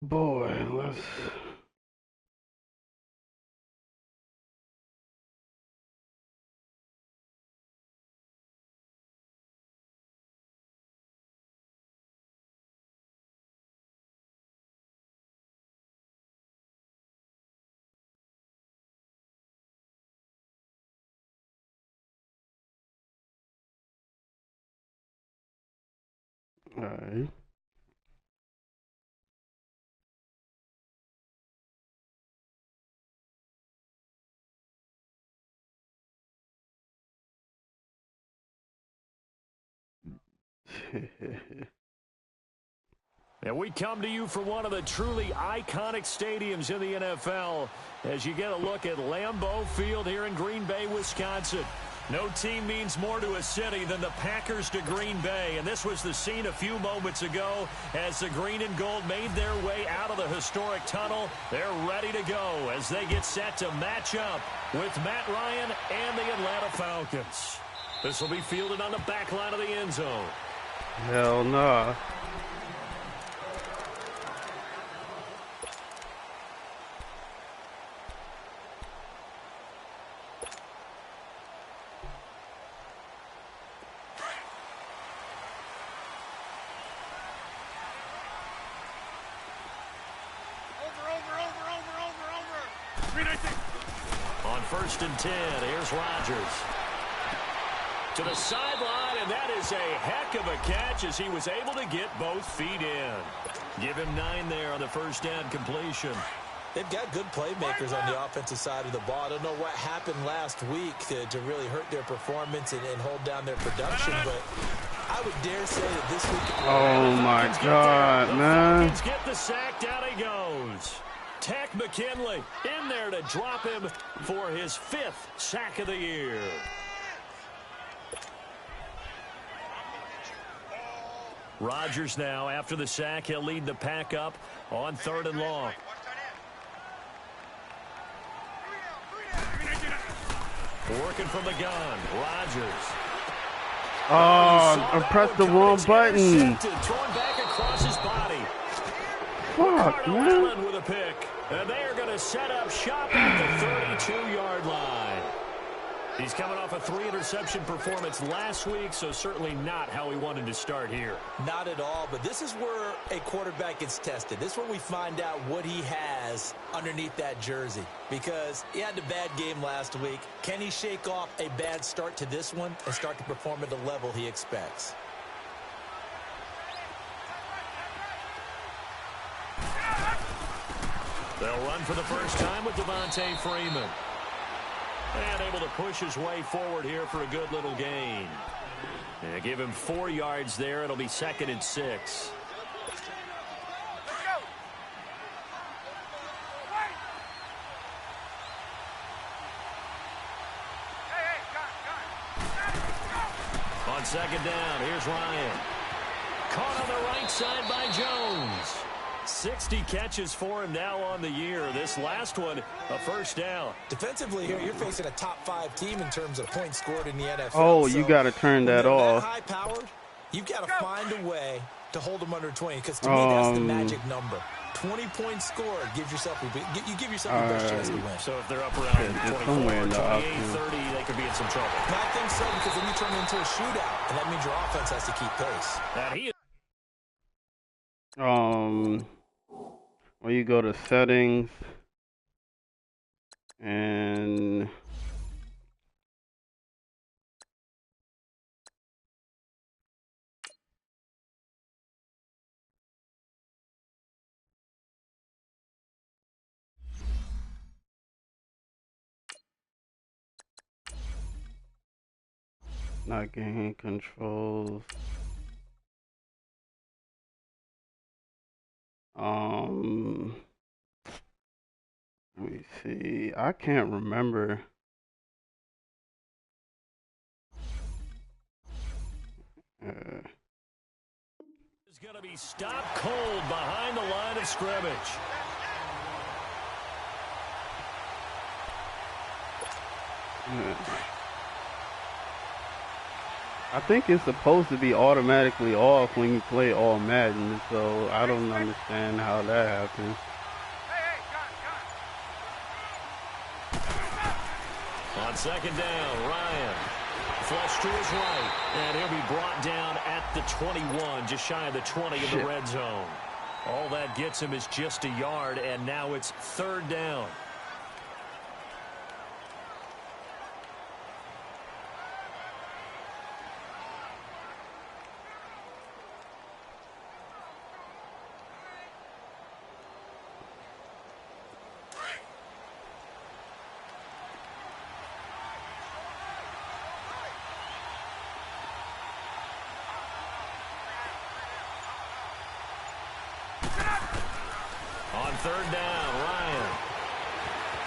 Boy, let's. All right. And we come to you from one of the truly iconic stadiums in the NFL as you get a look at Lambeau Field here in Green Bay, Wisconsin. No team means more to a city than the Packers to Green Bay, and this was the scene a few moments ago as the green and gold made their way out of the historic tunnel. They're ready to go as they get set to match up with Matt Ryan and the Atlanta Falcons. This will be fielded on the back line of the end zone. Hell nah. On 1st and 10, here's Rodgers. To the sideline, and that is a heck of a catch as he was able to get both feet in. Give him 9 there on the first down completion. They've got good playmakers on the offensive side of the ball. I don't know what happened last week to really hurt their performance and hold down their production, but I would dare say that this week... Oh, my God, man. Falcons get the sack, down he goes. Tech McKinley in there to drop him for his 5th sack of the year. Rodgers now, after the sack, he'll lead the pack up on 3rd and long. Working from the gun, Rodgers. Oh, I pressed the wrong button. Thrown back across his body. Fuck, man. With a pick. And they are going to set up shop at the 32-yard line. He's coming off a 3-interception performance last week, so certainly not how he wanted to start here. Not at all, but this is where a quarterback gets tested. This is where we find out what he has underneath that jersey. Because he had a bad game last week. Can he shake off a bad start to this one and start to perform at the level he expects? They'll run for the first time with Devontae Freeman. And able to push his way forward here for a good little gain. And give him 4 yards there. It'll be 2nd and 6. On 2nd down, here's Ryan. Caught on the right side by Jones. 60 catches for him now on the year. This last one, a first down. Defensively here, you're facing a top 5 team in terms of points scored in the NFL. Oh, you got to turn that off. High powered, you've got to find a way to hold them under 20, because to me, that's the magic number. 20 points scored gives yourself you give yourself the best chance to win. So if they're up around 24, 28, 30, they could be in some trouble. And I think so, because then you turn it into a shootout, and that means your offense has to keep pace. And he Well, you go to settings and not game controls. Let me see. I can't remember. is going to be stopped cold behind the line of scrimmage. I think it's supposed to be automatically off when you play all Madden, so I don't understand how that happens. On second down, Ryan. Flush to his right, and he'll be brought down at the 21, just shy of the 20 in the red zone. All that gets him is just a yard, and now it's third down. On third down, Ryan.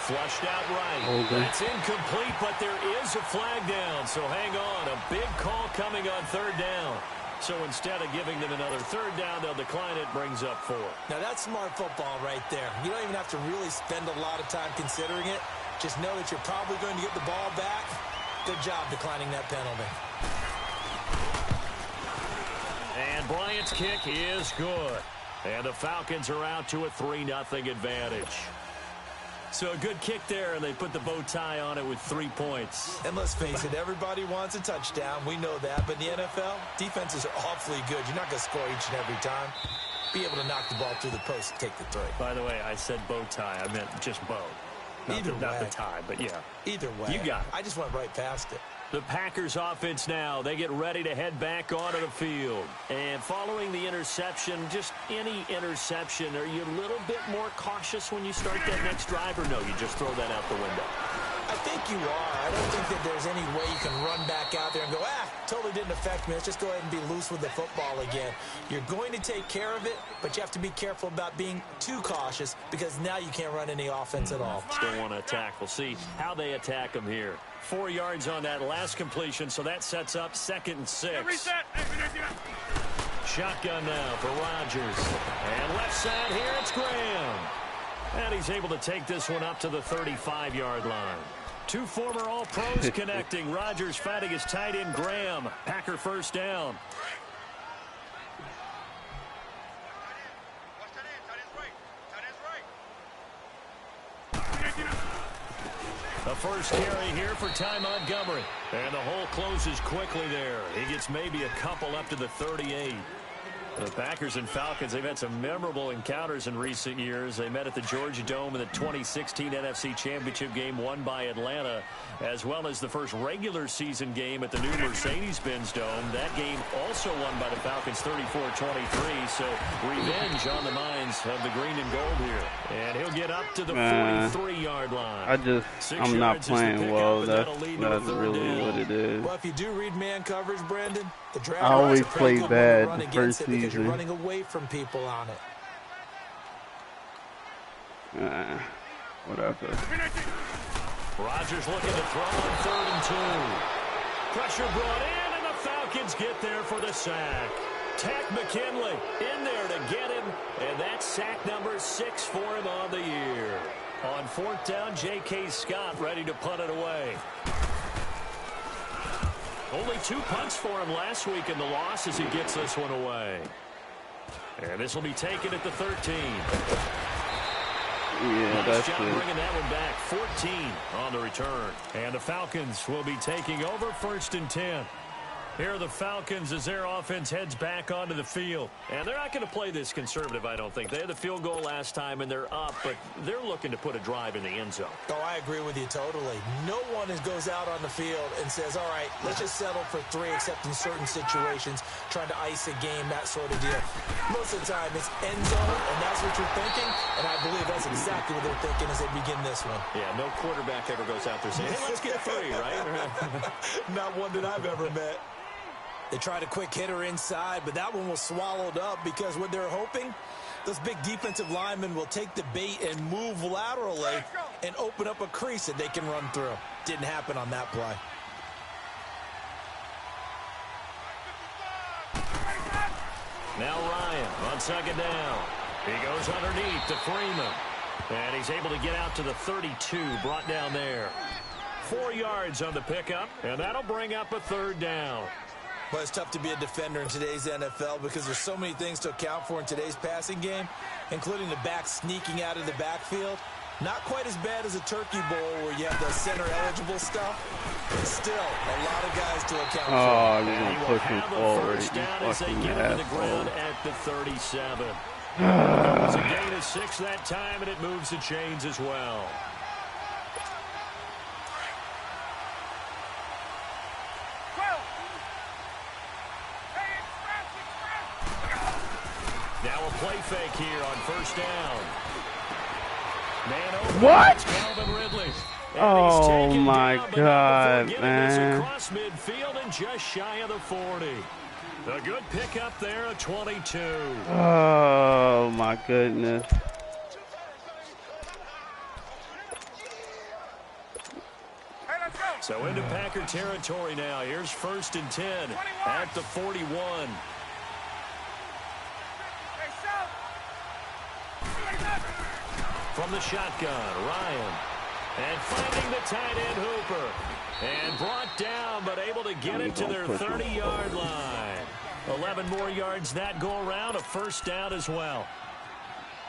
Flushed out right. That's incomplete, but there is a flag down. So hang on. A big call coming on third down. So instead of giving them another third down, they'll decline it. Brings up 4. Now that's smart football right there. You don't even have to really spend a lot of time considering it. Just know that you're probably going to get the ball back. Good job declining that penalty. And Bryant's kick is good. And the Falcons are out to a 3-0 advantage. So a good kick there, and they put the bow tie on it with 3 points. And let's face it, everybody wants a touchdown. We know that. But in the NFL, defenses are awfully good. You're not going to score each and every time. Be able to knock the ball through the post and take the 3. By the way, I said bow tie. I meant just bow. Not the tie, but yeah. Either way. You got it. I just went right past it. The Packers offense now, they get ready to head back onto the field. And following the interception, just any interception, are you a little bit more cautious when you start that next drive, or no, you just throw that out the window? I think you are. I don't think that there's any way you can run back out there and go, totally didn't affect me. Let's just go ahead and be loose with the football again. You're going to take care of it, but you have to be careful about being too cautious because now you can't run any offense at all. Still want to attack. We'll see how they attack them here. 4 yards on that last completion, so that sets up 2nd and 6. Shotgun now for Rodgers. And left side here, it's Graham. And he's able to take this one up to the 35-yard line. 2 former All-Pros connecting. Rodgers fighting his tight end, Graham. Packer first down. The first carry here for Ty Montgomery. And the hole closes quickly there. He gets maybe a couple up to the 38. The Packers and Falcons, they've had some memorable encounters in recent years. They met at the Georgia Dome in the 2016 NFC Championship game won by Atlanta, as well as the first regular season game at the new Mercedes-Benz Dome. That game also won by the Falcons 34-23, so revenge on the minds of the green and gold here. And he'll get up to the 43-yard line. I'm not playing well. That's really what it is. Well, if you do read man coverage, Brandon, the draft I always play bad the first season. Because you're running away from people on it. Whatever. Rodgers looking to throw on 3rd and 2. Pressure brought in, and the Falcons get there for the sack. Tack McKinley in there to get him, and that's sack number 6 for him on the year. On 4th down, J.K. Scott ready to punt it away. Only 2 punts for him last week in the loss as he gets this one away. And this will be taken at the 13. Yeah, nice that's job it. bringing that one back. 14 on the return. And the Falcons will be taking over 1st and 10. Here are the Falcons as their offense heads back onto the field. And they're not going to play this conservative, I don't think. They had the field goal last time, and they're up, but they're looking to put a drive in the end zone. Oh, I agree with you totally. No one goes out on the field and says, all right, let's just settle for 3, except in certain situations, trying to ice a game, that sort of deal. Most of the time, it's end zone, and that's what you're thinking, and I believe that's exactly what they're thinking as they begin this one. Yeah, no quarterback ever goes out there saying, hey, let's get 3, right? Not one that I've ever met. They tried a quick hitter inside, but that one was swallowed up because what they're hoping, those big defensive linemen will take the bait and move laterally and open up a crease that they can run through. Didn't happen on that play. Now Ryan on 2nd down. He goes underneath to Freeman. And he's able to get out to the 32, brought down there. 4 yards on the pickup, and that'll bring up a 3rd down. Well, it's tough to be a defender in today's NFL because there's so many things to account for in today's passing game, including the back sneaking out of the backfield. Not quite as bad as a turkey bowl where you have the center-eligible stuff, but still a lot of guys to account for. Oh, you're going to push him forward. First down as they get to the ground at the 37. It was a gain of 6 that time, and it moves the chains as well. Now a play fake here on first down. Man over. What? Calvin Ridley. Oh my God, man. Across midfield and just shy of the 40. A good pickup there, a 22. Oh my goodness. So into Packer territory now. Here's 1st and 10 at the 41. From the shotgun, Ryan. And finding the tight end Hooper. And brought down, but able to get it to their 30-yard line. 11 more yards that go around, a first down as well.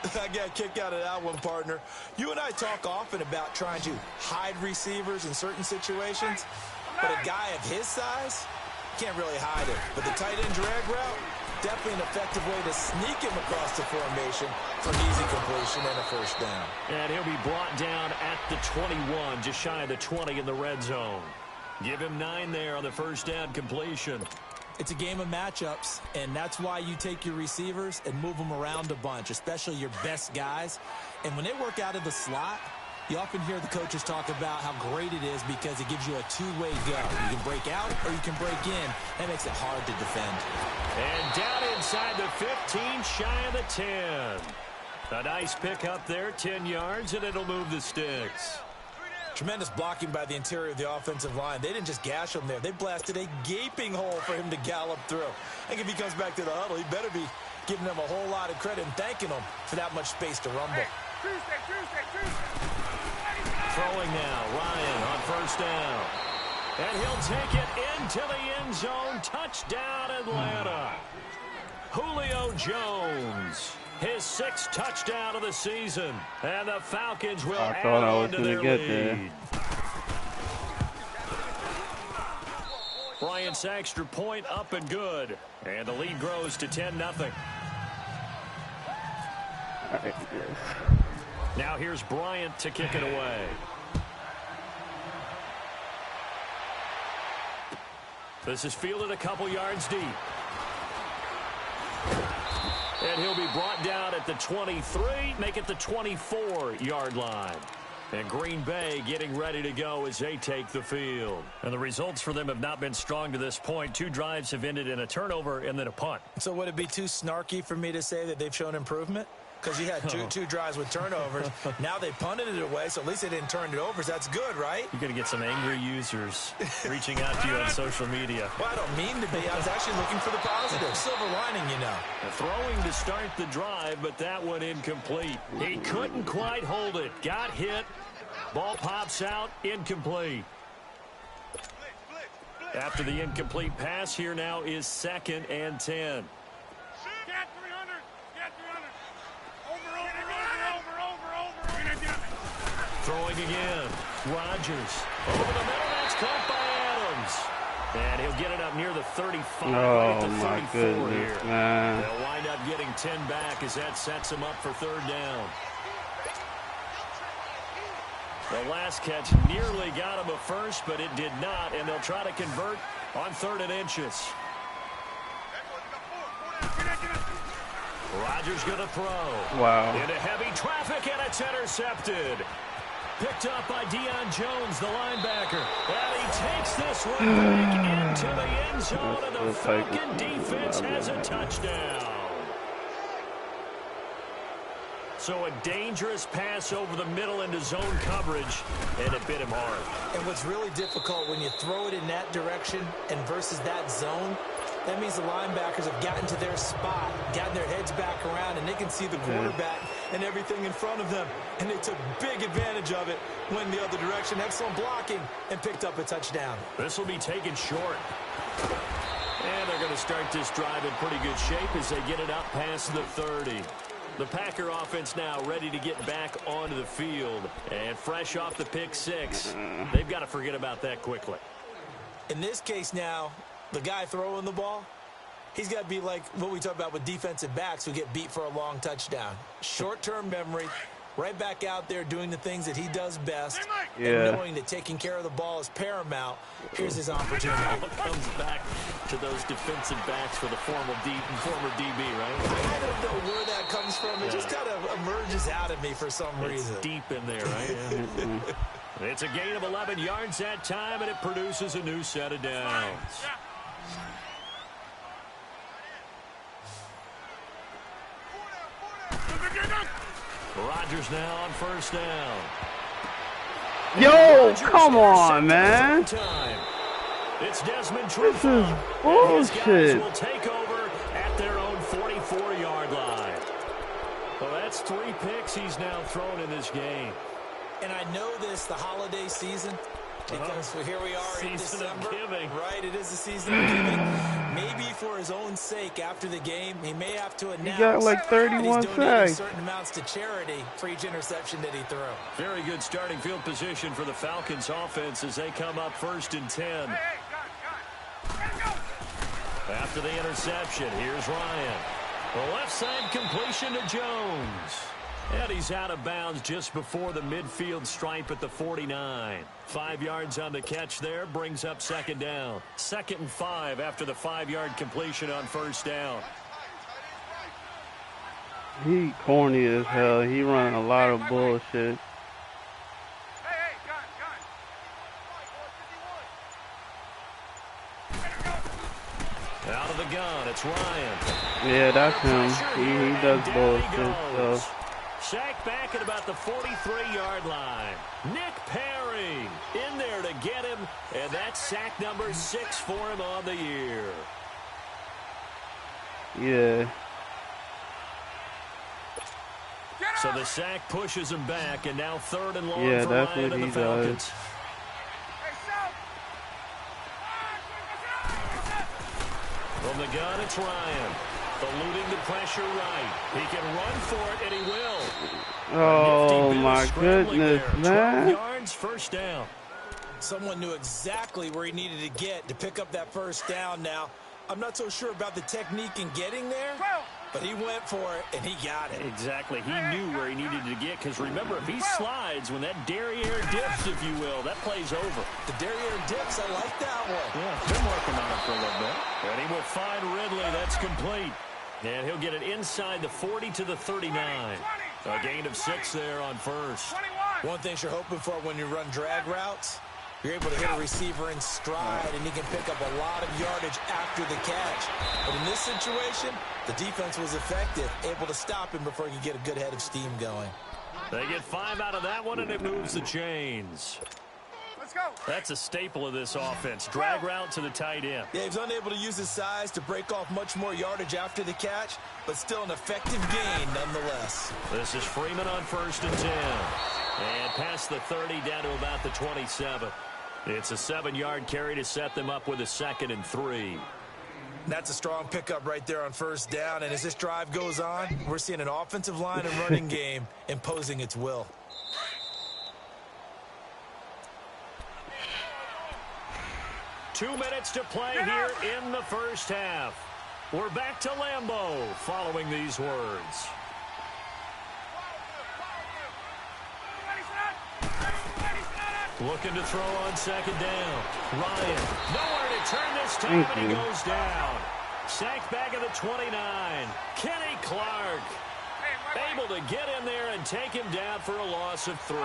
I got a kick out of that one, partner. You and I talk often about trying to hide receivers in certain situations, but a guy of his size can't really hide it. But the tight end drag route, definitely an effective way to sneak him across the formation for an easy completion and a first down. And he'll be brought down at the 21, just shy of the 20 in the red zone. Give him 9 there on the first down completion. It's a game of matchups, and that's why you take your receivers and move them around a bunch, especially your best guys. And when they work out of the slot, you often hear the coaches talk about how great it is because it gives you a two-way go. You can break out or you can break in. That makes it hard to defend. And down inside the 15, shy of the 10. A nice pick up there, 10 yards, and it'll move the sticks. Tremendous blocking by the interior of the offensive line. They didn't just gash him there. They blasted a gaping hole for him to gallop through. I think if he comes back to the huddle, he better be giving them a whole lot of credit and thanking them for that much space to rumble. Throwing now, Ryan on first down. And he'll take it into the end zone. Touchdown, Atlanta. Julio Jones. His 6th touchdown of the season. And the Falcons will add on to their lead. Bryant's extra point up and good. And the lead grows to 10-0. Now here's Bryant to kick it away. This is fielded a couple yards deep. And he'll be brought down at the 23, make it the 24-yard line. And Green Bay getting ready to go as they take the field. And the results for them have not been strong to this point. 2 drives have ended in a turnover and then a punt. So would it be too snarky for me to say that they've shown improvement? Because you had two drives with turnovers. Now they punted it away, so at least they didn't turn it over. So that's good, right? You're going to get some angry users reaching out to you on social media. Well, I don't mean to be. I was actually looking for the positive. Silver lining, you know. Throwing to start the drive, but that one incomplete. He couldn't quite hold it. Got hit. Ball pops out. Incomplete. After the incomplete pass, here now is 2nd and 10. Throwing again. Rodgers. Over the middle. That's caught by Adams. And he'll get it up near the 35. Oh, right my 34 goodness, here. man. They'll wind up getting 10 back as that sets them up for 3rd down. The last catch nearly got him a first, but it did not. And they'll try to convert on 3rd and inches. Rodgers going to throw. Wow. Into heavy traffic, and it's intercepted. Picked up by Deion Jones, the linebacker. And he takes this one back into the end zone, and the Falcon defense has a touchdown. So a dangerous pass over the middle into zone coverage, and it bit him hard. And what's really difficult when you throw it in that direction and versus that zone, that means the linebackers have gotten to their spot, gotten their heads back around, and they can see the quarterback and everything in front of them. And they took big advantage of it, went the other direction, excellent blocking, and picked up a touchdown. This will be taken short. to start this drive in pretty good shape as they get it up past the 30. The Packer offense now ready to get back onto the field. And fresh off the pick six, they've got to forget about that quickly. In this case now, the guy throwing the ball, he's got to be like what we talk about with defensive backs who get beat for a long touchdown. Short-term memory, right back out there doing the things that he does best, and knowing that taking care of the ball is paramount. Here's his opportunity. It comes back to those defensive backs for the former DB, right? I don't know where that comes from. It just kind of emerges out of me for some reason. It's deep in there, right? Yeah. It's a gain of 11 yards that time, and it produces a new set of downs. Rodgers now on first down. Yo, come on, man. It's Desmond This is Trufant. bullshit. Will take over at their own 44-yard line. Well, that's 3 picks he's now thrown in this game. And I know this, the holiday season, because here we are in December. Right, it is the season of giving. Maybe for his own sake, after the game, he may have to announce He got like 31 he's donating sacks. certain amounts to charity for each interception that he threw. Very good starting field position for the Falcons offense as they come up 1st and 10. After the interception, here's Ryan. The left side completion to Jones. And he's out of bounds just before the midfield stripe at the 49. 5 yards on the catch there, brings up 2nd down. 2nd and 5 after the 5-yard completion on 1st down. He corny as hell. He running a lot of bullshit. Out of the gun, it's Ryan. Yeah, that's him. He does bullshit. So. Sacked back at about the 43-yard line. Nick Perry in there to get him, and that's sack number 6 for him on the year. Yeah. So the sack pushes him back, and now 3rd and long Yeah, for that's Ryan what and the he Falcons. does. From the gun, it's Ryan. Eluding the pressure right. He can run for it, and he will. Oh, my goodness, man. 12 yards, 1st down. Someone knew exactly where he needed to get to pick up that 1st down now. I'm not so sure about the technique in getting there, but he went for it, and he got it. Exactly. He knew where he needed to get, because remember, if he slides, when that derriere dips, if you will, that play's over. The derriere dips, I like that one. Yeah, been working on it for a little bit. And he will find Ridley. That's complete. And he'll get it inside the 40 to the 39. A gain of 6 there on 1st. One thing you're hoping for when you run drag routes, you're able to hit a receiver in stride, and he can pick up a lot of yardage after the catch. But in this situation, the defense was effective, able to stop him before he could get a good head of steam going. They get 5 out of that one, and it moves the chains. Let's go. That's a staple of this offense. Drag route to the tight end. Yeah, he was unable to use his size to break off much more yardage after the catch, but still an effective gain nonetheless. This is Freeman on 1st and 10. And past the 30 down to about the 27. It's a 7-yard carry to set them up with a 2nd and 3. That's a strong pickup right there on 1st down, and as this drive goes on, we're seeing an offensive line and running game imposing its will. Two minutes to play here in the 1st half. We're back to Lambeau following these words. Looking to throw on 2nd down. Ryan, nowhere to turn this time, and he goes down. Sacked back at the 29. Kenny Clark able to get in there and take him down for a loss of 3.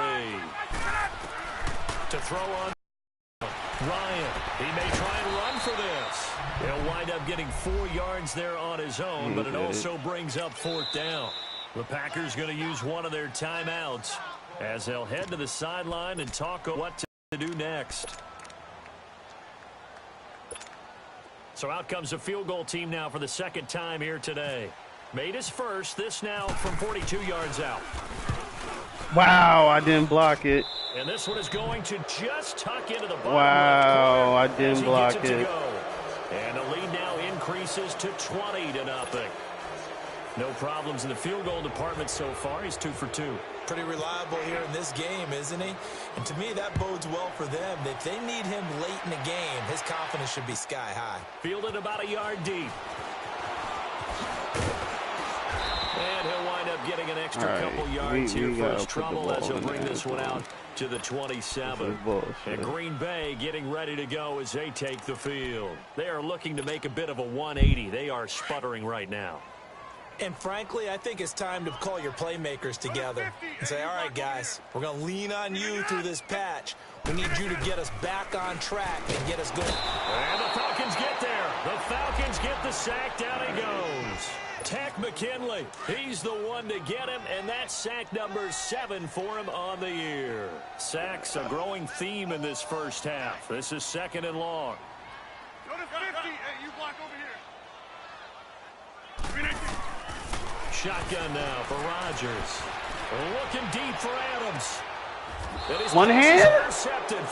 To throw on Ryan. He may try and run for this. He'll wind up getting 4 yards there on his own, but it also brings up 4th down. The Packers going to use one of their timeouts as they'll head to the sideline and talk what to do next. So out comes the field goal team now for the 2nd time here today. Made his first, this now from 42 yards out. Wow, I didn't block it. And this one is going to just tuck into the bottom Wow, I left corner didn't as he block gets it. To it. go. And the lead now increases to 20-0. No problems in the field goal department so far. He's 2 for 2. Pretty reliable here in this game, isn't he? And to me, that bodes well for them. If they need him late in the game, his confidence should be sky high. Fielded about a yard deep. And he'll wind up getting an extra couple yards here for his trouble as he'll bring this one out to the 27. And Green Bay getting ready to go as they take the field. They are looking to make a bit of a 180. They are sputtering right now. And frankly, I think it's time to call your playmakers together and say, all right, guys, we're going to lean on you through this patch. We need you to get us back on track and get us going. And the Falcons get there. The Falcons get the sack. Down he goes. Tech McKinley, he's the one to get him, and that's sack number 7 for him on the year. Sacks a growing theme in this first half. This is 2nd and long. Go to 50. Hey, you block over here. Shotgun now for Rodgers. Looking deep for Adams. One hand?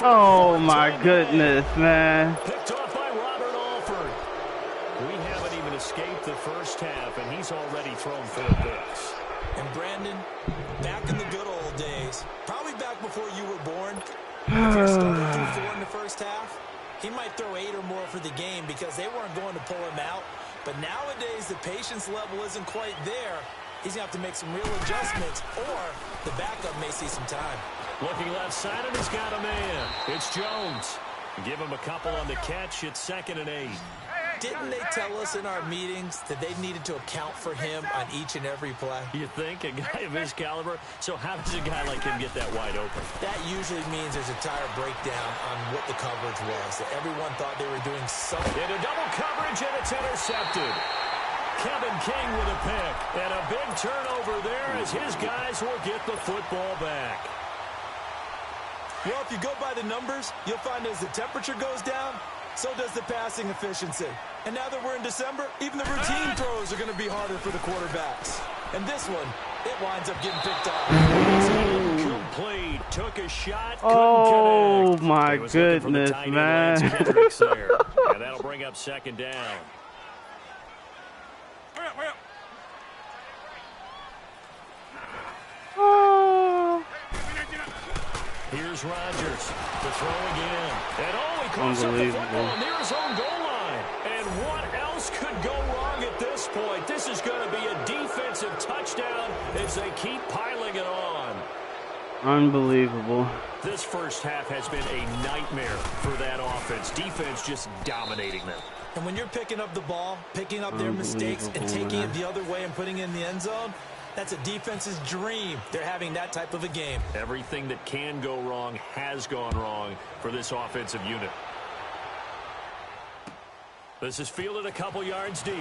Oh, my goodness, man. Picked off by Robert Alford. We haven't even escaped the first half, and he's already thrown 4 picks. And Brandon, back in the good old days, probably back before you were born, if you're starting through 4 in the first half, he might throw 8 or more for the game because they weren't going to pull him out. But nowadays, the patience level isn't quite there. He's going to have to make some real adjustments, or the backup may see some time. Looking left side, and he's got a man. It's Jones. Give him a couple on the catch. It's 2nd and 8. Didn't they tell us in our meetings that they needed to account for him on each and every play? You think? A guy of his caliber? So how does a guy like him get that wide open? That usually means there's a tire breakdown on what the coverage was. That everyone thought they were doing something. Into double coverage, and it's intercepted. Kevin King with a pick. And a big turnover there as his guys will get the football back. Well, if you go by the numbers, you'll find as the temperature goes down, so does the passing efficiency. And now that we're in December, even the routine throws are going to be harder for the quarterbacks. And this one, it winds up getting picked off. Complete. Took a shot. Oh, my goodness, man. And that'll bring up 2nd down. Hurry up. Oh. Here's Rodgers to throw again. And he crosses up the football near his own goal line. And what else could go wrong at this point? This is going to be a defensive touchdown as they keep piling it on. Unbelievable. This first half has been a nightmare for that offense. Defense just dominating them. And when you're picking up the ball, picking up their mistakes, and taking it the other way and putting it in the end zone, that's a defense's dream. They're having that type of a game. Everything that can go wrong has gone wrong for this offensive unit. This is fielded a couple yards deep.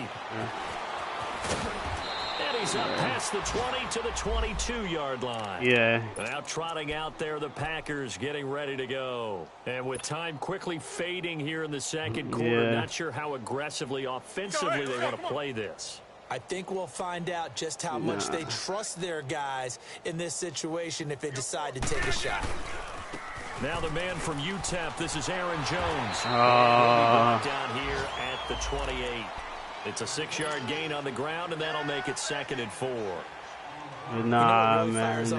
And he's up past the 20 to the 22-yard line. Yeah. Now trotting out there, the Packers getting ready to go. And with time quickly fading here in the second quarter, not sure how aggressively, offensively they want to play this. I think we'll find out just how much they trust their guys in this situation if they decide to take a shot. Now the man from UTEP, this is Aaron Jones. Down here at the 28. It's a 6-yard gain on the ground, and that'll make it 2nd and 4. Nah, really man.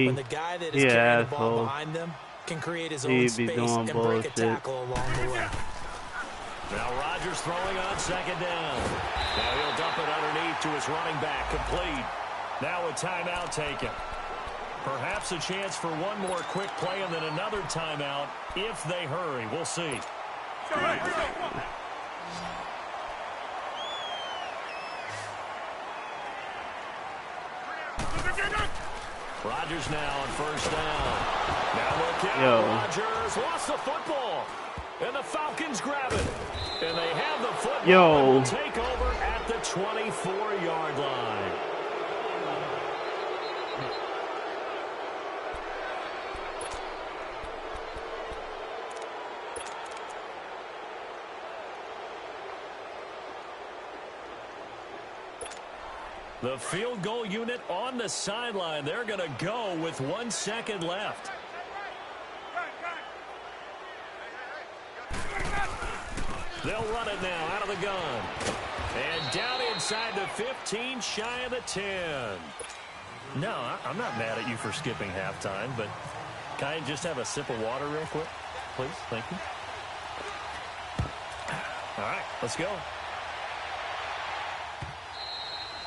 when the guy that is carrying the ball behind them can create his own space and break a tackle along the way. Now Rodgers throwing on 2nd down. Now he'll dump it underneath to his running back, complete. Now a timeout taken. Perhaps a chance for one more quick play and then another timeout if they hurry. We'll see. Rodgers now on 1st down. Now look out. Rodgers lost the football. And the Falcons grab it. And they have the football and will take over at the 24-yard line. The field goal unit on the sideline. They're going to go with 1 second left. They'll run it now out of the gun. And down inside the 15, shy of the 10. No, I'm not mad at you for skipping halftime, but can I just have a sip of water real quick? Please, thank you. All right, let's go.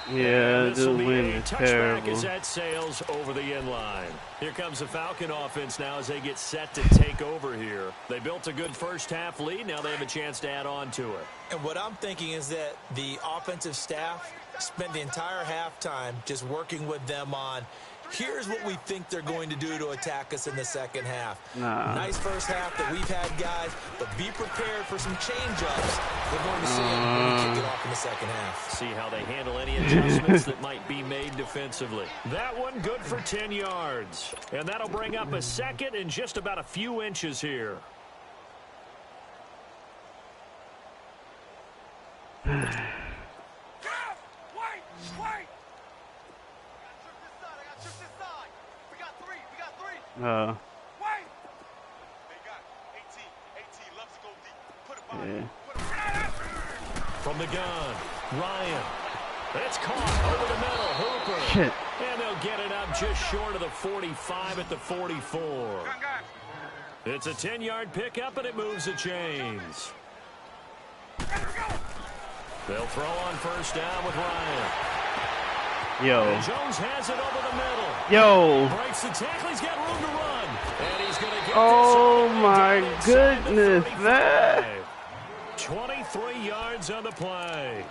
Yeah, this win is terrible. As that sails over the end line. Here comes the Falcon offense now as they get set to take over here. They built a good first half lead. Now they have a chance to add on to it. And what I'm thinking is that the offensive staff spent the entire halftime just working with them on, here's what we think they're going to do to attack us in the second half. Nice first half that we've had, guys, but be prepared for some change-ups. We're going to see it when we kick it off in the second half. See how they handle any adjustments that might be made defensively. That one good for 10 yards. And that'll bring up a second in just about a few inches here. Yeah. From the gun, Ryan. It's caught over the middle. Hooper. Shit. And they'll get it up just short of the 45 at the 44. It's a 10-yard pickup, and it moves the chains. They'll throw on first down with Ryan. Yo. And Jones has it over the middle. Yo. Breaks the tackle. He's got room to run. And he's going to get Oh, this my goodness, man. 23 yards on the play.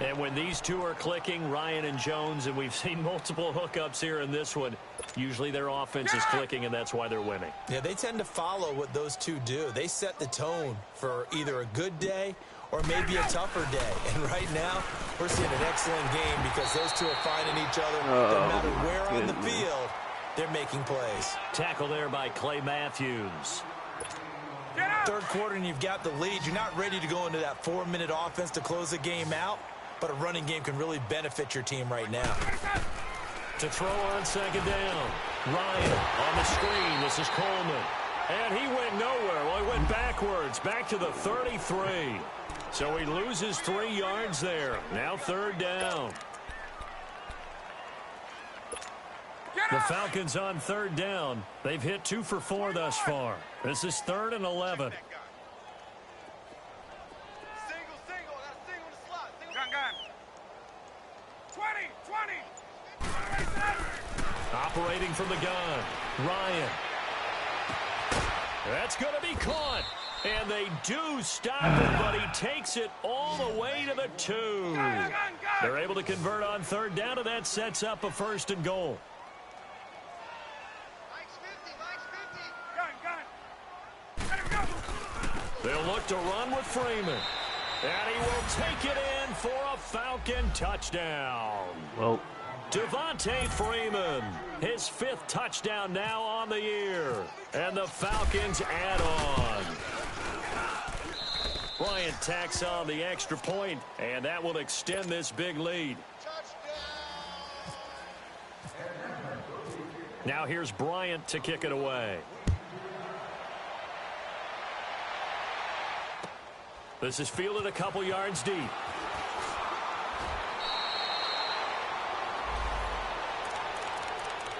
And when these two are clicking, Ryan and Jones, and we've seen multiple hookups here in this one, usually their offense is clicking, and that's why they're winning. Yeah, they tend to follow what those two do. They set the tone for either a good day or maybe a tougher day. And right now, we're seeing an excellent game because those two are finding each other. No matter where on the field, they're making plays. Tackle there by Clay Matthews. Third quarter and you've got the lead. You're not ready to go into that 4-minute offense to close the game out, but a running game can really benefit your team right now. To throw on second down. Ryan on the screen. This is Coleman. And he went nowhere. Well, he went backwards, back to the 33. So he loses 3 yards there. Now third down. The Falcons on third down. They've hit 2 for 4 thus far. This is 3rd and 11. Operating from the gun. Ryan. That's going to be caught. And they do stop it, but he takes it all the way to the 2. They're able to convert on third down, and that sets up a 1st and goal. They'll look to run with Freeman. And he will take it in for a Falcon touchdown. Well, Devontae Freeman, his 5th touchdown now on the year. And the Falcons add on. Bryant tacks on the extra point, and that will extend this big lead. Now here's Bryant to kick it away. This is fielded a couple yards deep.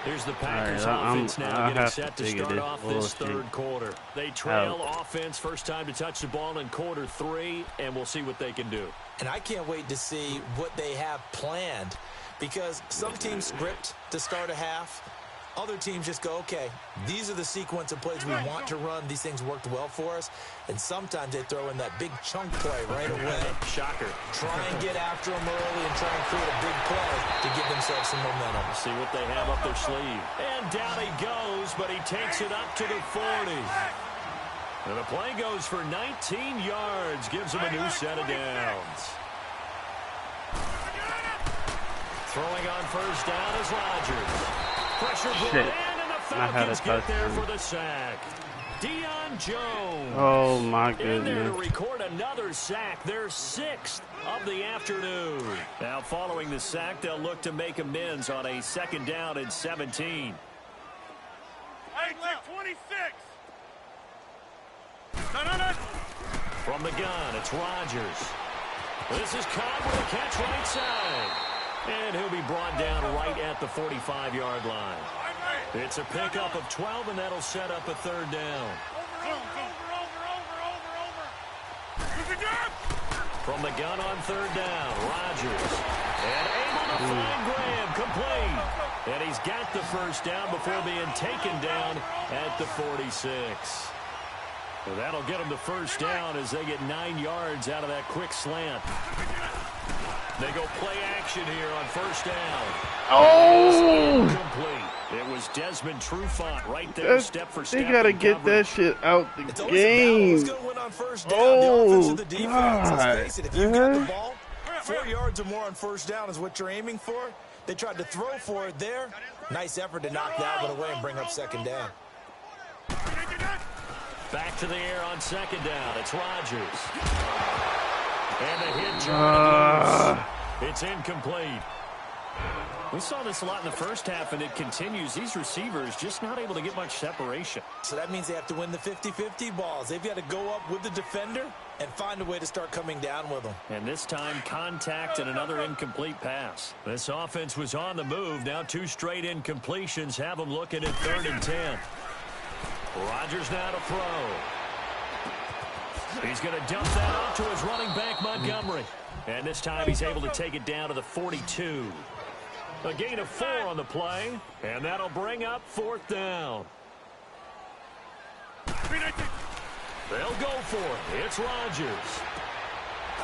Here's the Packers offense now getting set to start off this third quarter. They trail offense first time to touch the ball in quarter 3, and we'll see what they can do. And I can't wait to see what they have planned because some teams script to start a half. Other teams just go, okay, these are the sequence of plays we want to run. These things worked well for us. And sometimes they throw in that big chunk play right away. Shocker. Try and get after them early and try and create a big play to give themselves some momentum. See what they have up their sleeve. And down he goes, but he takes it up to the 40. And the play goes for 19 yards. Gives him a new set of downs. Throwing on first down is Rodgers. Pressure brought in, and the Falcons get there for the sack. Deion Jones. Oh, my goodness. In there to record another sack, their 6th of the afternoon. Now, following the sack, they'll look to make amends on a 2nd down and 17. Hey, 26. From the gun, it's Rodgers. This is Cobb with a catch right side. And he'll be brought down right at the 45-yard line. It's a pickup of 12, and that'll set up a third down. From the gun on third down, Rodgers. And able to find Graham, complete. And he's got the first down before being taken down at the 46. Well, that'll get them the first down as they get 9 yards out of that quick slant. They go play action here on first down. Oh! Complete. It was Desmond Trufant right there, step for step. They got to get that shit out the game. Oh, God. If you get the ball, 4 yards or more on first down is what you're aiming for. They tried to throw for it there. Nice effort to knock that one away and bring up second down. Back to the air on second down. It's Rodgers. And the hit turn loose. It's incomplete. We saw this a lot in the first half, and it continues. These receivers just not able to get much separation. So that means they have to win the 50-50 balls. They've got to go up with the defender and find a way to start coming down with them. And this time, contact and another incomplete pass. This offense was on the move. Now 2 straight incompletions have them looking at 3rd and 10. Rodgers now to throw. He's going to dump that off to his running back, Montgomery. And this time he's able to take it down to the 42. A gain of 4 on the play, and that'll bring up 4th down. They'll go for it. It's Rodgers.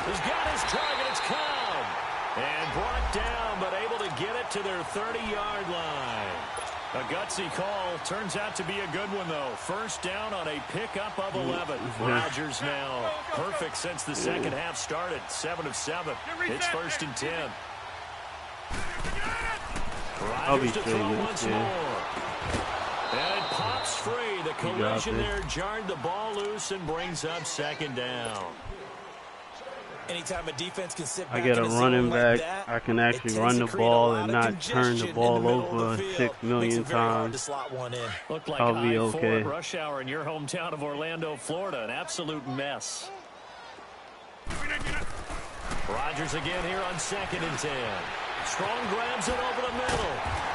He's got his target. It's Cobb. And brought down, but able to get it to their 30-yard line. A gutsy call. Turns out to be a good one, though. First down on a pickup of 11. Rodgers now perfect since the second half started. 7 of 7. It's 1st and 10. Rodgers to throw once more. And it pops free. The collision there jarred the ball loose and brings up second down. Anytime a defense can sit back, I get a running back, I can actually run the ball and not turn the ball over 6 million times. Looked like I'll be okay. Rush hour in your hometown of Orlando, Florida. An absolute mess. Rodgers again here on 2nd and 10. Strong grabs it over the middle.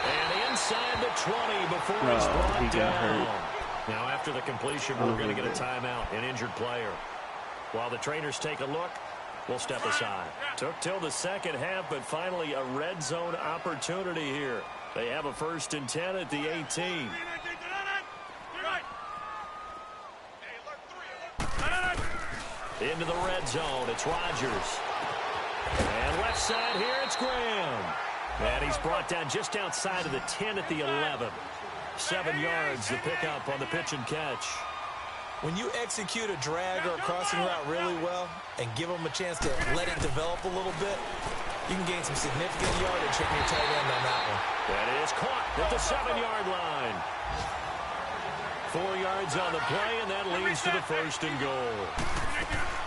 And inside the 20 before he's brought down. Now after the completion, we're going to get a timeout, an injured player. While the trainers take a look, we'll step aside. Took till the second half, but finally a red zone opportunity here. They have a 1st and 10 at the 18. Into the red zone, it's Rodgers. And left side here, it's Graham. And he's brought down just outside of the 10 at the 11. 7 yards to pick up on the pitch and catch. When you execute a drag or a crossing route really well and give them a chance to let it develop a little bit, you can gain some significant yardage hitting your tight end on that one. That is caught at the 7-yard line. 4 yards on the play, and that leads to the 1st and goal.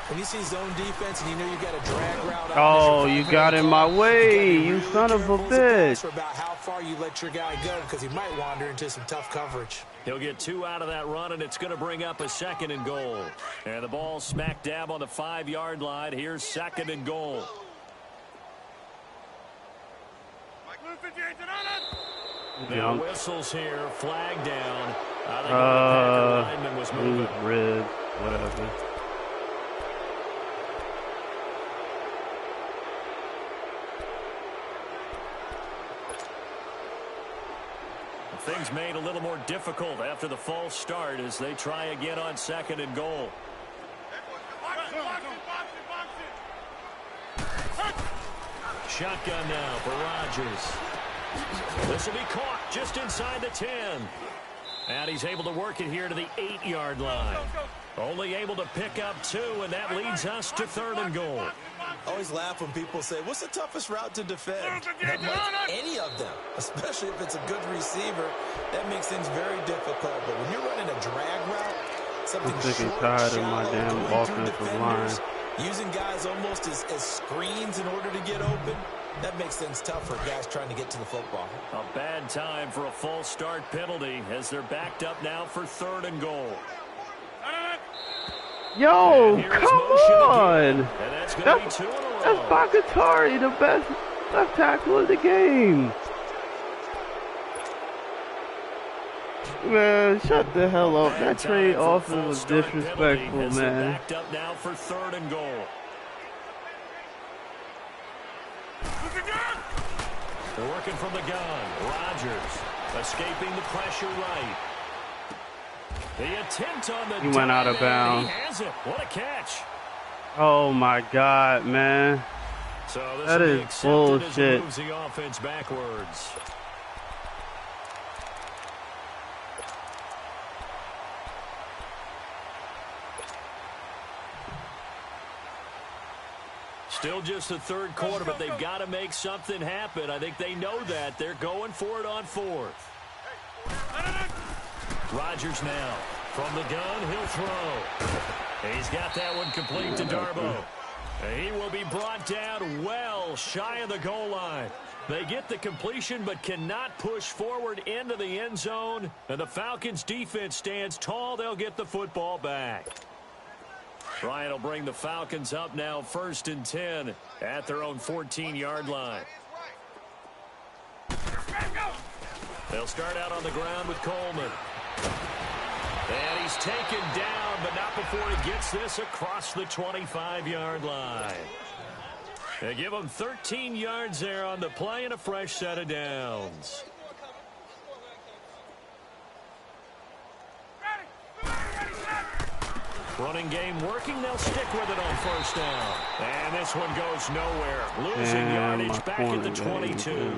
When you see zone defense and you know you got a drag route on, oh, you got in my way, you really son of a bitch. About how far you let your guy go, because he might wander into some tough coverage. He'll get 2 out of that run, and it's going to bring up a 2nd and goal. And the ball smack dab on the 5-yard line. Here's 2nd and goal. No whistles here. Flag down. I think the Packer lineman was moving. Red, whatever. Things made a little more difficult after the false start as they try again on 2nd and goal. Shotgun now for Rodgers. This will be caught just inside the 10. And he's able to work it here to the 8-yard line. Only able to pick up 2, and that leads us to 3rd and goal. I always laugh when people say, what's the toughest route to defend? Not like any of them, especially if it's a good receiver. That makes things very difficult. But when you're running a drag route, something short, tired of my shallow, damn going through offensive line. defenders, using guys almost as screens in order to get open, that makes things tough for guys trying to get to the football. A bad time for a false start penalty as they're backed up now for 3rd and goal. Yo, And come on! and that's going to be 2 in a row. That's Bakatari, the best left tackle in the game. Man, shut the hell up. That trade offense was disrespectful, man. Backed up now for 3rd and goal. They're working from the gun. Rodgers escaping the pressure right. The attempt on the He went out of bounds. He has it. What a catch. Oh my God, man. So this That is bullshit. Moves the offense backwards. Still just the 3rd quarter, but they've got to make something happen. I think they know that. They're going for it on 4th. Rodgers now. From the gun, he'll throw. He's got that one complete to Darbo. He will be brought down well shy of the goal line. They get the completion but cannot push forward into the end zone. And the Falcons defense stands tall. They'll get the football back. Bryant will bring the Falcons up now 1st and 10 at their own 14-yard line. They'll start out on the ground with Coleman. And he's taken down, but not before he gets this across the 25-yard line. They give him 13 yards there on the play and a fresh set of downs. Running game working. They'll stick with it on 1st down. And this one goes nowhere. Losing yardage back at the 22.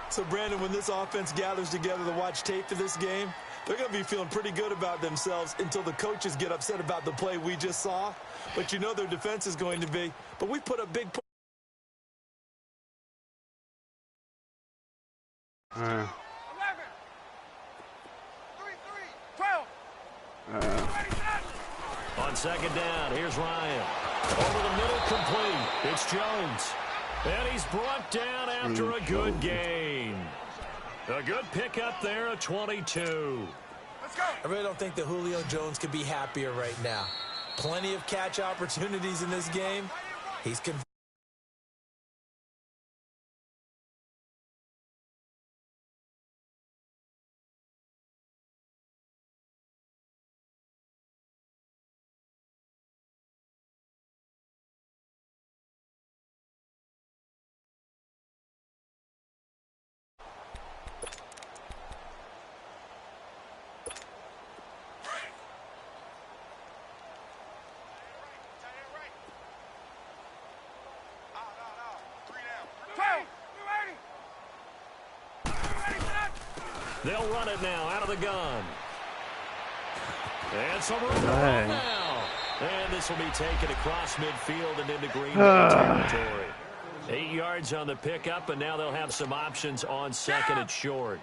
So, Brandon, when this offense gathers together to watch tape of this game, they're going to be feeling pretty good about themselves until the coaches get upset about the play we just saw. But you know their defense is going to be. But we put a big point. 11, 3-3, 12. On 2nd down, here's Ryan. Over the middle, complete. It's Jones. And he's brought down after a good gain. A good pickup there, a 22. Let's go. I really don't think that Julio Jones could be happier right now. Plenty of catch opportunities in this game. He's convinced. They'll run it now out of the gun. And some room now. And this will be taken across midfield and into Green Bay territory. 8 yards on the pickup, and now they'll have some options on 2nd and short.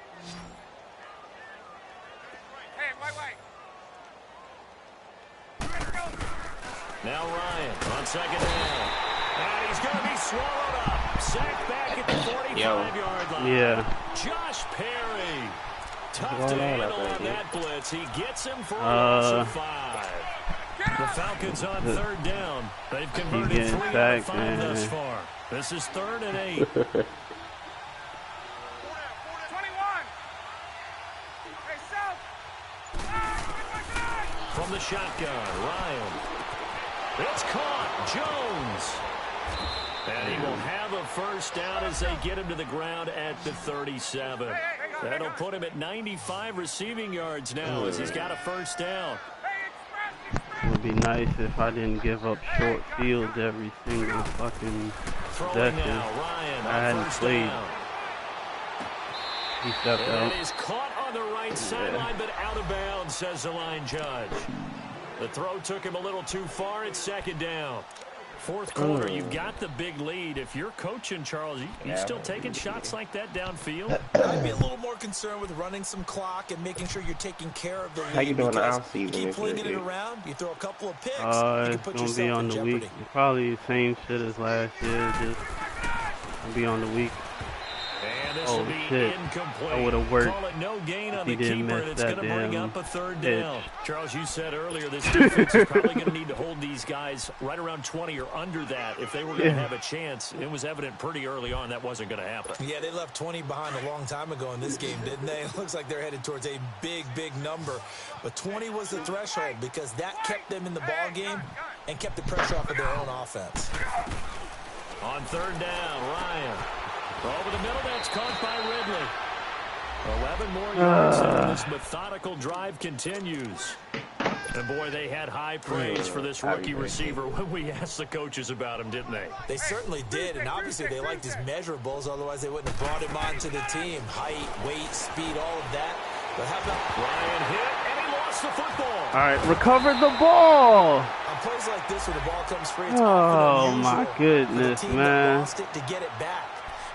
Now Ryan on 2nd down. And he's going to be swallowed up. Sacked back at the 45-yard line. Yeah. Josh Perry. Tough to handle on that blitz. He gets him for a loss of 5. The Falcons on 3rd down. They've converted 3 out of 5 thus far. This is 3rd and 8. 21. Hey, South. From the shotgun, Ryan. It's caught. Jones. And he will have a 1st down as they get him to the ground at the 37. That'll put him at 95 receiving yards now as he's got a 1st down. It would be nice if I didn't give up short fields every single fucking possession. I hadn't played. He stepped out. It is caught on the right sideline, but out of bounds, says the line judge. The throw took him a little too far. It's 2nd down. 4th quarter, you've got the big lead. If you're coaching, Charles, you still taking shots like that downfield? I'd be a little more concerned with running some clock and making sure you're taking care of the lead. How you doing now? You keep flinging it around, you throw a couple of picks, you It's can put gonna be yourself on in the jeopardy. week. Probably the same shit as last year. Just be on the week. And And this Oh will be shit! incomplete. That would have worked. Call it no gain on He the didn't keeper, miss and it's that going to bring damn up a third pitch. down. Charles, you said earlier this defense is probably going to need to hold these guys right around 20 or under that if they were going to have a chance. It was evident pretty early on that wasn't going to happen. Yeah, they left 20 behind a long time ago in this game, didn't they? It looks like they're headed towards a big, big number. But 20 was the threshold because that kept them in the ball game and kept the pressure off of their own offense. On third down, Ryan. Over the middle, that's caught by Ridley. 11 more yards and this methodical drive continues. And boy, they had high praise for this rookie receiver when we asked the coaches about him, didn't they? They certainly did, and obviously they liked his measurables, otherwise they wouldn't have brought him onto the team. Height, weight, speed, all of that. But how about Ryan hit, and he lost the football. All right, recovered the ball. on plays like this where the ball comes free? It's Oh often my unusual goodness, for the team man! that lost it to get it back,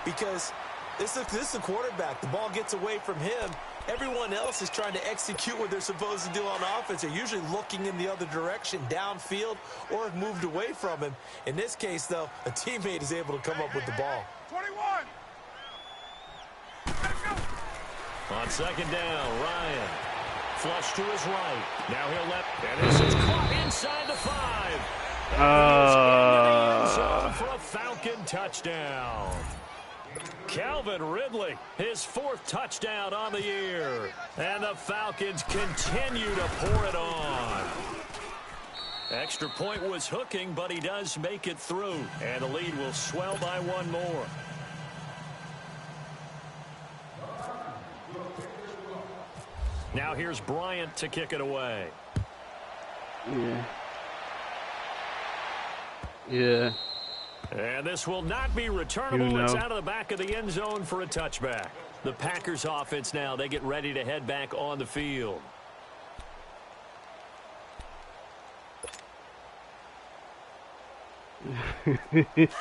because this is the quarterback. The ball gets away from him. Everyone else is trying to execute what they're supposed to do on offense. They're usually looking in the other direction, downfield, or have moved away from him. In this case, though, a teammate is able to come up with the ball. 21. On second down, Ryan. Flush to his right. Now he'll and this is caught inside the 5. And he's into the end zone for a Falcon touchdown. Calvin Ridley, his 4th touchdown on the year. And the Falcons continue to pour it on. Extra point was hooking, but he does make it through. And the lead will swell by 1 more. Now here's Bryant to kick it away. Yeah. And this will not be returnable. It's out of the back of the end zone for a touchback. The Packers offense now, they get ready to head back on the field.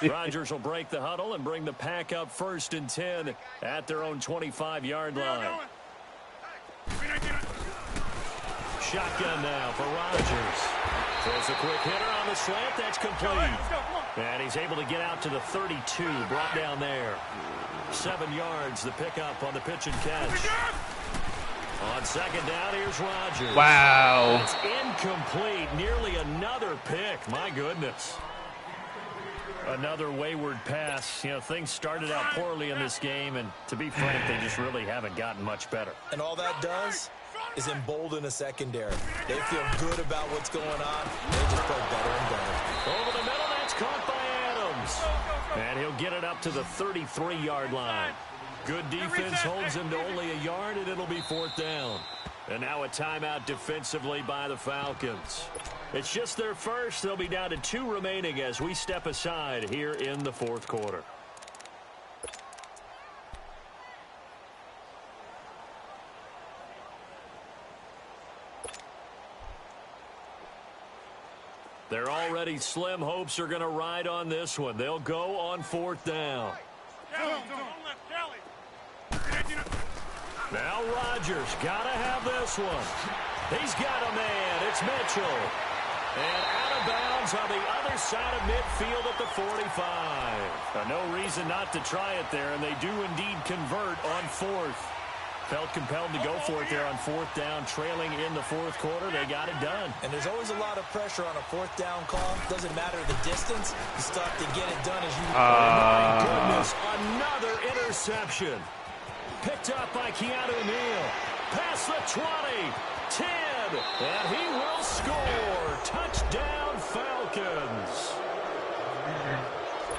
Rodgers will break the huddle and bring the Pack up 1st and 10 at their own 25-yard line. Shotgun now for Rodgers. Throws a quick hitter on the slant. That's complete. And he's able to get out to the 32. Brought down there. 7 yards, the pickup on the pitch and catch. On second down, here's Rodgers. Wow. It's incomplete. Nearly another pick. My goodness. Another wayward pass. You know, things started out poorly in this game, and to be frank, they just really haven't gotten much better. And all that does is embolden a secondary. They feel good about what's going on. They just play better and better. Over the middle, that's caught by Adams. And he'll get it up to the 33-yard line. Good defense holds him to only a yard, and it'll be 4th down. And now a timeout defensively by the Falcons. It's just their first. They'll be down to 2 remaining as we step aside here in the 4th quarter. Their already slim hopes are going to ride on this one. They'll go on 4th down. Now Rodgers got to have this one. He's got a man. It's Mitchell. And out of bounds on the other side of midfield at the 45. No reason not to try it there, and they do indeed convert on 4th. Felt compelled to go for it there on 4th down, trailing in the 4th quarter. They got it done. And there's always a lot of pressure on a 4th down call. Doesn't matter the distance. You start to get it done as you... my goodness, another interception. Picked up by Keanu Neal. Past the 20, 10, and he will score. Touchdown, Falcons.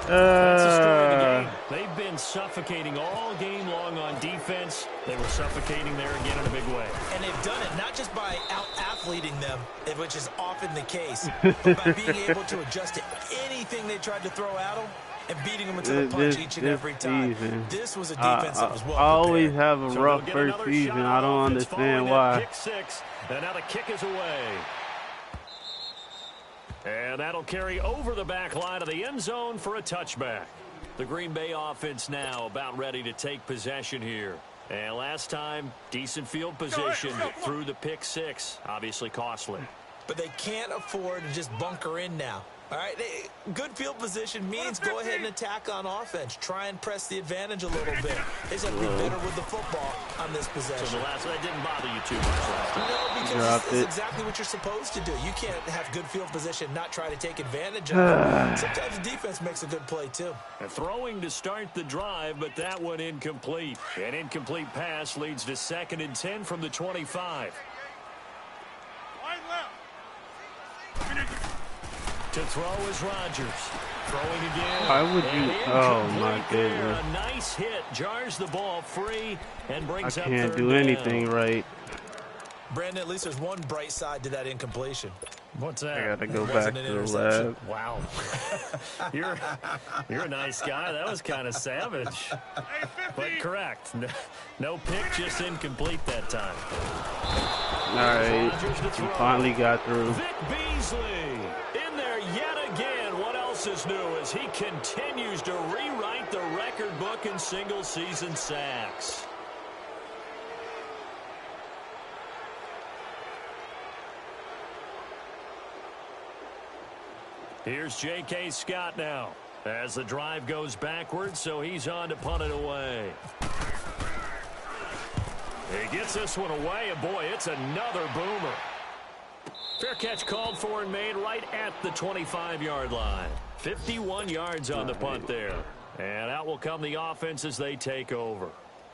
That's the story of the game. They've been suffocating all game long on defense. They were suffocating there again in a big way. And they've done it not just by out-athleting them, which is often the case, but by being able to adjust to anything they tried to throw at them and beating them into the punch each and every time. This was a defense that was well prepared. I always have a rough first season. I don't understand why. Kick 6, and now the kick is away. And that'll carry over the back line of the end zone for a touchback. The Green Bay offense now about ready to take possession here. And last time, decent field position through the pick 6. Obviously costly. But they can't afford to just bunker in now. All right, good field position means go ahead and attack on offense. Try and press the advantage a little bit. They just have to be better with the football on this possession. So the last one, that didn't bother you too much last time? No, because it's exactly what you're supposed to do. You can't have good field position, not try to take advantage of it. Sometimes the defense makes a good play, too. Throwing to start the drive, but that one incomplete. An incomplete pass leads to 2nd and 10 from the 25. To throw is Rodgers. Throwing again. Why would you? Oh, my goodness. A nice hit. Jars the ball free and brings up 3rd down. I can't do anything right. Brandon, at least there's one bright side to that incompletion. What's that? I got to go back to the lab. Wow. You're a nice guy. That was kind of savage. But correct. No pick, just incomplete that time. All right. He finally got through. Vic Beasley in there yet again. What else is new as he continues to rewrite the record book in single-season sacks. Here's J.K. Scott now as the drive goes backwards, so he's on to punt it away. He gets this one away, and boy, it's another boomer. Fair catch called for and made right at the 25-yard line. 51 yards on the punt there. And out will come the offense as they take over.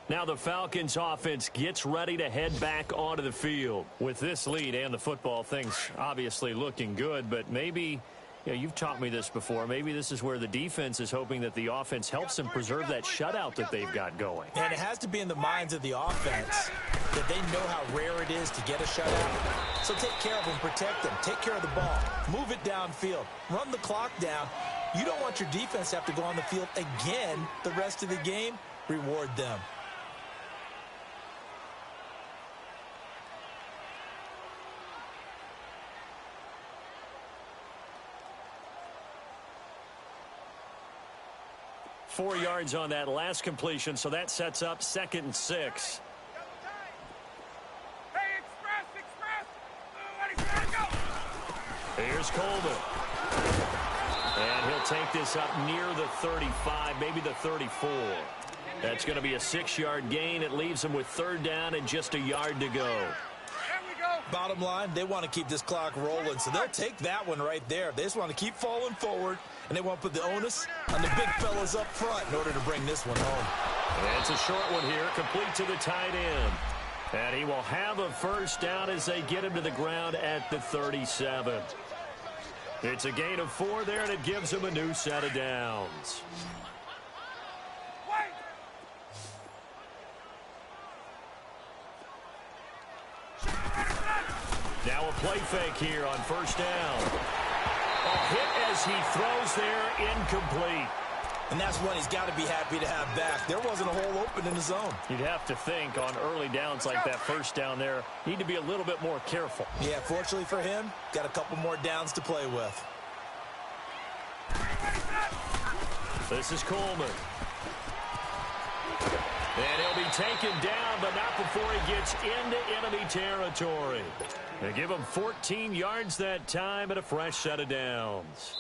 Now the Falcons offense gets ready to head back onto the field. With this lead and the football, things obviously looking good, but maybe... Yeah, you've taught me this before. Maybe this is where the defense is hoping that the offense helps them preserve that shutout that they've got going. And it has to be in the minds of the offense that they know how rare it is to get a shutout. So take care of them, protect them, take care of the ball, move it downfield, run the clock down. You don't want your defense to have to go on the field again the rest of the game. Reward them. Four yards on that last completion, so that sets up 2nd and 6. Hey, express! Here's Coleman. And he'll take this up near the 35, maybe the 34. That's going to be a 6-yard gain. It leaves them with 3rd down and just a yard to go. Bottom line, they want to keep this clock rolling, so they'll take that one right there. They just want to keep falling forward, and they want to put the onus on the big fellas up front in order to bring this one home. And it's a short one here, complete to the tight end. And he will have a 1st down as they get him to the ground at the 37. It's a gain of 4 there, and it gives him a new set of downs. Now a play fake here on 1st down. A hit as he throws there, incomplete. And that's one he's got to be happy to have back. There wasn't a hole open in the zone. You'd have to think on early downs like that 1st down there, need to be a little bit more careful. Yeah, fortunately for him, got a couple more downs to play with. This is Coleman. And he'll be taken down, but not before he gets into enemy territory. They give him 14 yards that time and a fresh set of downs.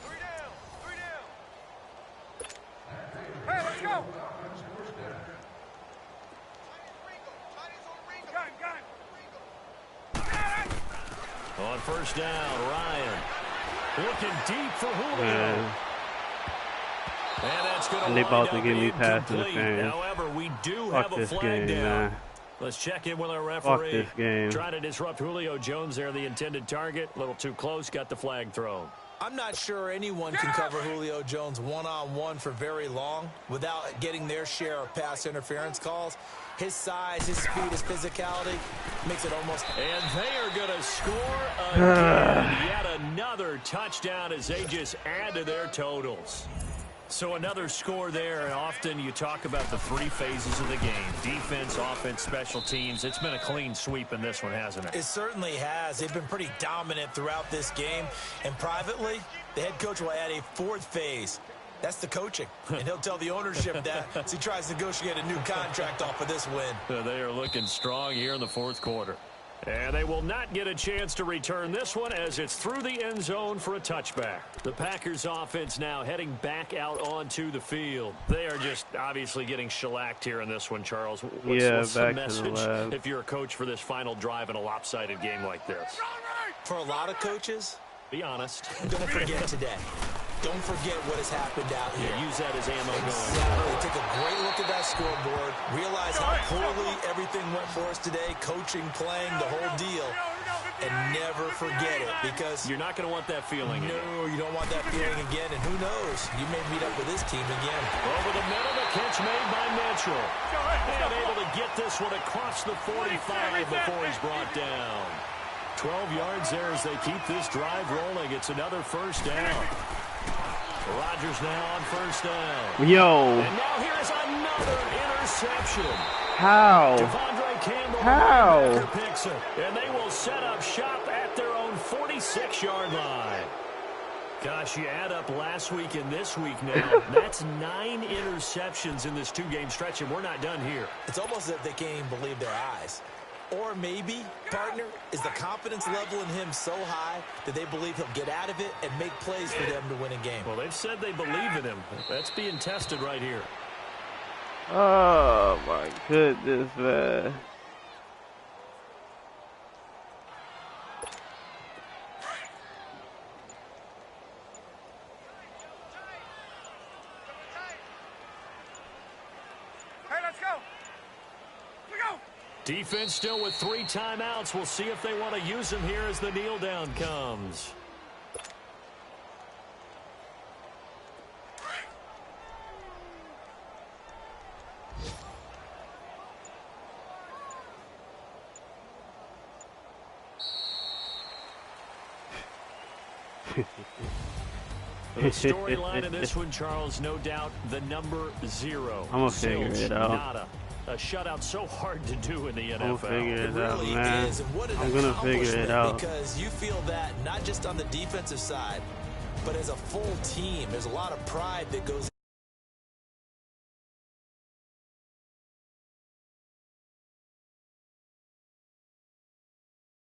3 down. 3 down. Hey, let's go. Gun. On 1st down, Ryan looking deep for Julio. And that's going And they about to give me past interference. However, we do Fuck have a this flag game, down. man. Let's check in with our Fuck referee. this game. Trying to disrupt Julio Jones there, the intended target. A little too close, got the flag thrown. I'm not sure anyone can cover Julio Jones one-on-one for very long without getting their share of pass interference calls. His size, his speed, his physicality makes it almost... And they are going to score again. Yet another touchdown as they just add to their totals. So another score there, and often you talk about the 3 phases of the game. Defense, offense, special teams. It's been a clean sweep in this one, hasn't it? It certainly has. They've been pretty dominant throughout this game. And privately, the head coach will add a 4th phase. That's the coaching. And he'll tell the ownership that as he tries to negotiate a new contract off of this win. They are looking strong here in the 4th quarter. And they will not get a chance to return this one as it's through the end zone for a touchback. The Packers offense now heading back out onto the field. They are just obviously getting shellacked here in this one, Charles. What's the message if you're a coach for this final drive in a lopsided game like this? For a lot of coaches, be honest. Don't forget today. Don't forget what has happened out here. Yeah, use that as ammo going. Exactly. Take a great look at that scoreboard. Realize how poorly everything went for us today. Coaching, playing, the whole deal. And never forget it, because you're not going to want that feeling. No, you don't want that feeling again. And who knows? You may meet up with this team again. Over the middle, the catch made by Mitchell. And able to get this one across the 45 before he's brought down. 12 yards there as they keep this drive rolling. It's another first down. Rodgers now on first down. Yo. And now here's another interception. How? Devondre Campbell, how? The linebacker, picks it. And they will set up shop at their own 46-yard line. Gosh, you add up last week and this week now. That's 9 interceptions in this two-game stretch, and we're not done here. It's almost as if they can't even believe their eyes. Or maybe, partner, is the confidence level in him so high that they believe he'll get out of it and make plays for them to win a game. Well, they've said they believe in him. That's being tested right here. Oh, my goodness, man. Hey, let's go. We go. Defense still with 3 timeouts. We'll see if they want to use them here as the kneel down comes. The storyline in this one, Charles, no doubt the number 0. I'm going to figure it out. Nada. A shutout so hard to do in the NFL. I'm going to figure it out, really man. is. And what an I'm going to figure it out. Because you feel that not just on the defensive side, but as a full team. There's a lot of pride that goes